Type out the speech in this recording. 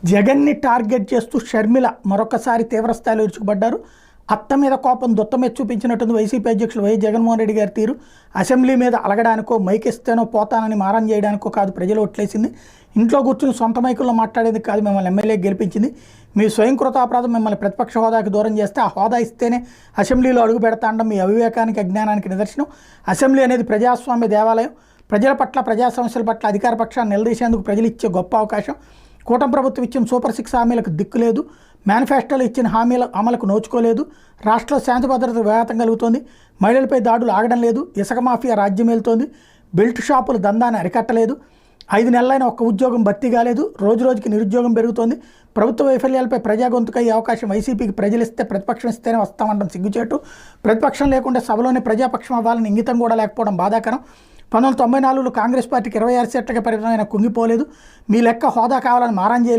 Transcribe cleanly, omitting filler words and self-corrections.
జగన్ని టార్గెట్ చేస్తూ షర్మిల మరొకసారి తీవ్రస్థాయిలో విరుచుకుపడ్డారు. అత్త మీద కోపం దొత్త మీద చూపించినట్టుంది వైసీపీ అధ్యక్షులు వైఎస్ జగన్మోహన్ రెడ్డి గారి తీరు. అసెంబ్లీ మీద అలగడానికో మైకిస్తేనో పోతానని మారం చేయడానికో కాదు ప్రజలు ఓట్లేసింది. ఇంట్లో కూర్చుని సొంత మైకుల్లో మాట్లాడేది కాదు మిమ్మల్ని ఎమ్మెల్యే గెలిపించింది. మీ స్వయంకృతాపరాధం మిమ్మల్ని ప్రతిపక్ష హోదాకి దూరం చేస్తే ఆ హోదా ఇస్తేనే అసెంబ్లీలో అడుగు పెడతా అనడం మీ అవివేకానికి అజ్ఞానానికి నిదర్శనం. అసెంబ్లీ అనేది ప్రజాస్వామ్య దేవాలయం. ప్రజల పట్ల ప్రజా సమస్యల పట్ల అధికార పక్షాన్ని నిలదీసేందుకు ప్రజలు ఇచ్చే గొప్ప అవకాశం. కూటమి ప్రభుత్వం ఇచ్చిన సూపర్ 6 హామీలకు దిక్కు లేదు. మేనిఫెస్టోలో ఇచ్చిన హామీల అమలుకు నోచుకోలేదు. రాష్ట్రంలో శాంతి భద్రతకు విఘాతం కలుగుతోంది. మహిళలపై దాడులు ఆగడం లేదు. ఇసుక మాఫియా రాజ్యం వెళ్తోంది. బెల్ట్ షాపులు దందాన్ని అరికట్టలేదు. 5 నెలలైన ఒక్క ఉద్యోగం భర్తీ కాలేదు. రోజు రోజుకి నిరుద్యోగం పెరుగుతోంది. ప్రభుత్వ వైఫల్యాలపై ప్రజా గొంతుకయ్యే అవకాశం వైసీపీకి ప్రజలు ఇస్తే ప్రతిపక్షం ఇస్తేనే వస్తామంటాం సిగ్గుచేటు. ప్రతిపక్షం లేకుండా సభలోనే ప్రజాపక్షం అవ్వాలని ఇంగితం కూడా లేకపోవడం బాధాకరం. 1994లో కాంగ్రెస్ పార్టీకి 26 సీట్లకే పరిమితమైన కుంగిపోలేదు. మీ లెక్క హోదా కావాలని మారం చేయలేదు.